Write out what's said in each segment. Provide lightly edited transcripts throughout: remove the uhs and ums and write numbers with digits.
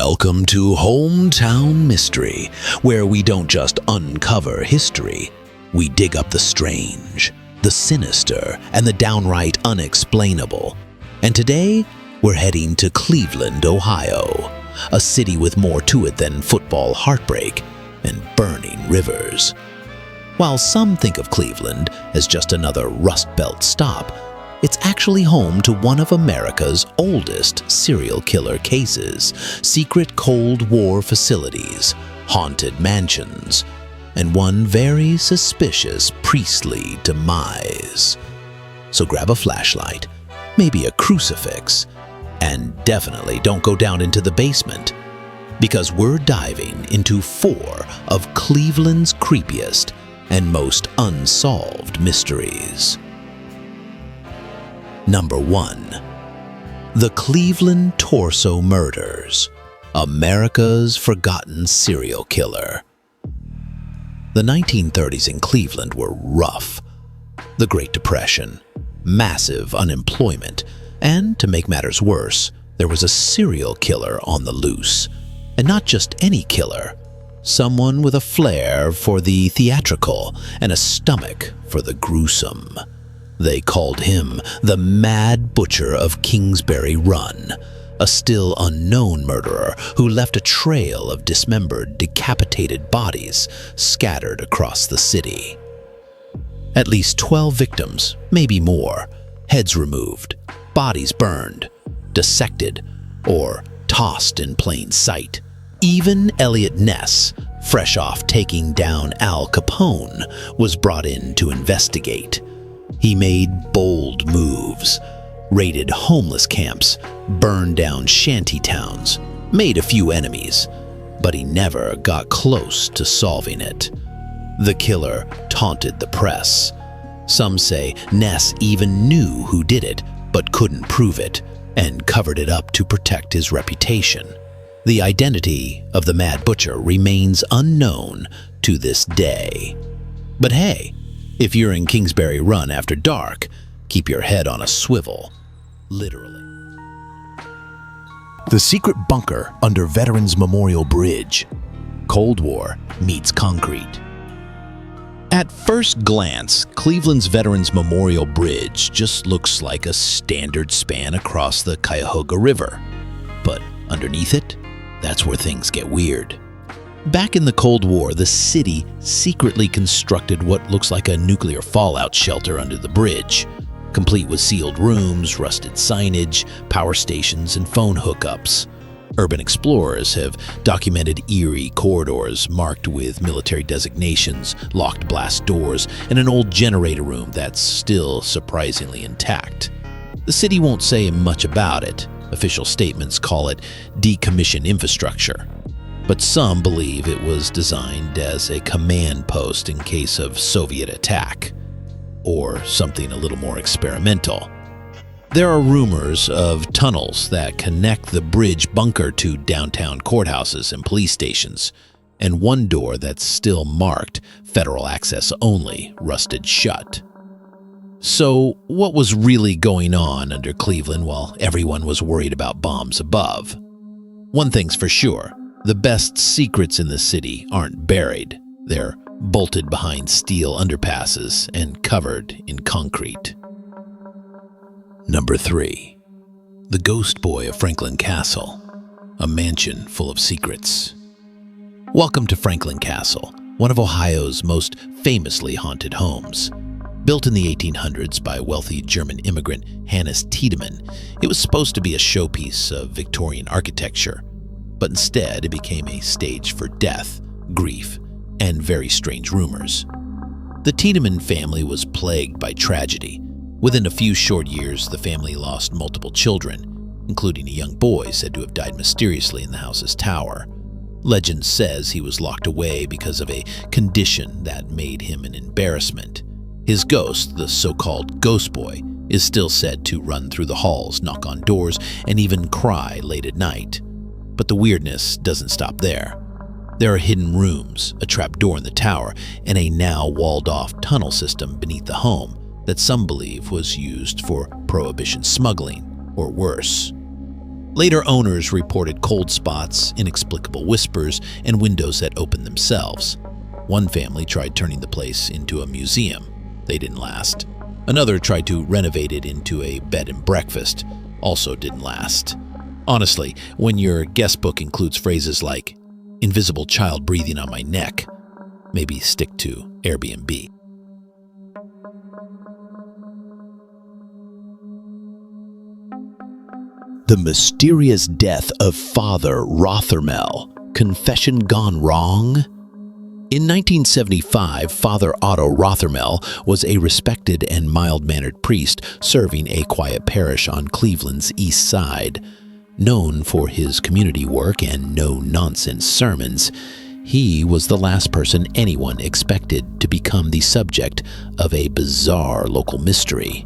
Welcome to Hometown Mystery, where we don't just uncover history, we dig up the strange, the sinister, and the downright unexplainable. And today, we're heading to Cleveland, Ohio, a city with more to it than football heartbreak and burning rivers. While some think of Cleveland as just another Rust Belt stop, it's actually home to one of America's oldest serial killer cases, secret Cold War facilities, haunted mansions, and one very suspicious priestly demise. So grab a flashlight, maybe a crucifix, and definitely don't go down into the basement, because we're diving into 4 of Cleveland's creepiest and most unsolved mysteries. Number 1. The Cleveland Torso Murders, America's forgotten serial killer. The 1930s in Cleveland were rough. The Great Depression, massive unemployment, and to make matters worse, there was a serial killer on the loose. And not just any killer, someone with a flair for the theatrical and a stomach for the gruesome. They called him the Mad Butcher of Kingsbury Run, a still unknown murderer who left a trail of dismembered, decapitated bodies scattered across the city. At least 12 victims, maybe more, heads removed, bodies burned, dissected, or tossed in plain sight. Even Elliot Ness, fresh off taking down Al Capone, was brought in to investigate. He made bold moves, raided homeless camps, burned down shanty towns, made a few enemies, but he never got close to solving it. The killer taunted the press. Some say Ness even knew who did it, but couldn't prove it, and covered it up to protect his reputation. The identity of the Mad Butcher remains unknown to this day. But hey, if you're in Kingsbury Run after dark, keep your head on a swivel, literally. The secret bunker under Veterans Memorial Bridge. Cold War meets concrete. At first glance, Cleveland's Veterans Memorial Bridge just looks like a standard span across the Cuyahoga River. But underneath it, that's where things get weird. Back in the Cold War, the city secretly constructed what looks like a nuclear fallout shelter under the bridge, complete with sealed rooms, rusted signage, power stations, and phone hookups. Urban explorers have documented eerie corridors marked with military designations, locked blast doors, and an old generator room that's still surprisingly intact. The city won't say much about it. Official statements call it decommissioned infrastructure. But some believe it was designed as a command post in case of Soviet attack, or something a little more experimental. There are rumors of tunnels that connect the bridge bunker to downtown courthouses and police stations, and one door that's still marked Federal Access Only, rusted shut. So, what was really going on under Cleveland while everyone was worried about bombs above? One thing's for sure. The best secrets in the city aren't buried. They're bolted behind steel underpasses and covered in concrete. Number 3. The Ghost Boy of Franklin Castle, a mansion full of secrets. Welcome to Franklin Castle, one of Ohio's most famously haunted homes. Built in the 1800s by wealthy German immigrant Hannes Tiedemann, it was supposed to be a showpiece of Victorian architecture. But instead it became a stage for death, grief, and very strange rumors. The Tiedemann family was plagued by tragedy. Within a few short years, the family lost multiple children, including a young boy said to have died mysteriously in the house's tower. Legend says he was locked away because of a condition that made him an embarrassment. His ghost, the so-called Ghost Boy, is still said to run through the halls, knock on doors, and even cry late at night. But the weirdness doesn't stop there. There are hidden rooms, a trap door in the tower, and a now walled-off tunnel system beneath the home that some believe was used for prohibition smuggling, or worse. Later owners reported cold spots, inexplicable whispers, and windows that opened themselves. One family tried turning the place into a museum. They didn't last. Another tried to renovate it into a bed and breakfast. Also didn't last. Honestly, when your guest book includes phrases like, "invisible child breathing on my neck," maybe stick to Airbnb. The mysterious death of Father Rothermel. Confession gone wrong? In 1975, Father Otto Rothermel was a respected and mild-mannered priest serving a quiet parish on Cleveland's east side. Known for his community work and no-nonsense sermons, he was the last person anyone expected to become the subject of a bizarre local mystery.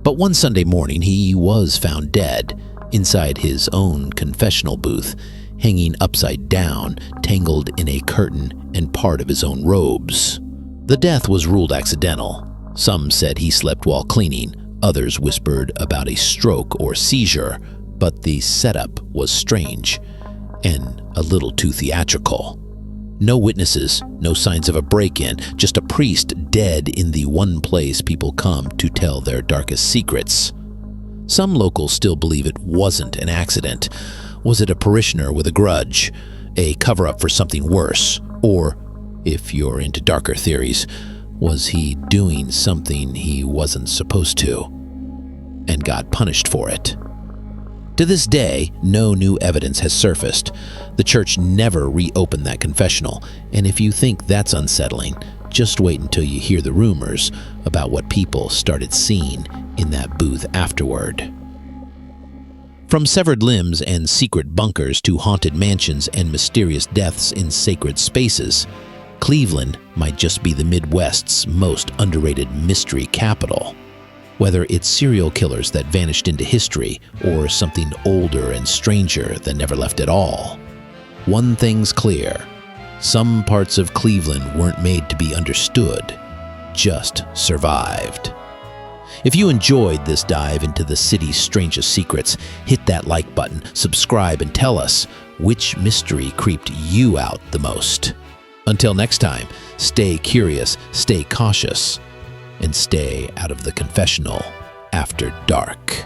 But one Sunday morning, he was found dead inside his own confessional booth, hanging upside down, tangled in a curtain and part of his own robes. The death was ruled accidental. Some said he slept while cleaning, others whispered about a stroke or seizure, but the setup was strange and a little too theatrical. No witnesses, no signs of a break-in, just a priest dead in the one place people come to tell their darkest secrets. Some locals still believe it wasn't an accident. Was it a parishioner with a grudge, a cover-up for something worse? Or, if you're into darker theories, was he doing something he wasn't supposed to and got punished for it? To this day, no new evidence has surfaced. The church never reopened that confessional, and if you think that's unsettling, just wait until you hear the rumors about what people started seeing in that booth afterward. From severed limbs and secret bunkers to haunted mansions and mysterious deaths in sacred spaces, Cleveland might just be the Midwest's most underrated mystery capital. Whether it's serial killers that vanished into history or something older and stranger that never left at all, one thing's clear: some parts of Cleveland weren't made to be understood, just survived. If you enjoyed this dive into the city's strangest secrets, hit that like button, subscribe, and tell us which mystery creeped you out the most. Until next time, stay curious, stay cautious, and stay out of the confessional after dark.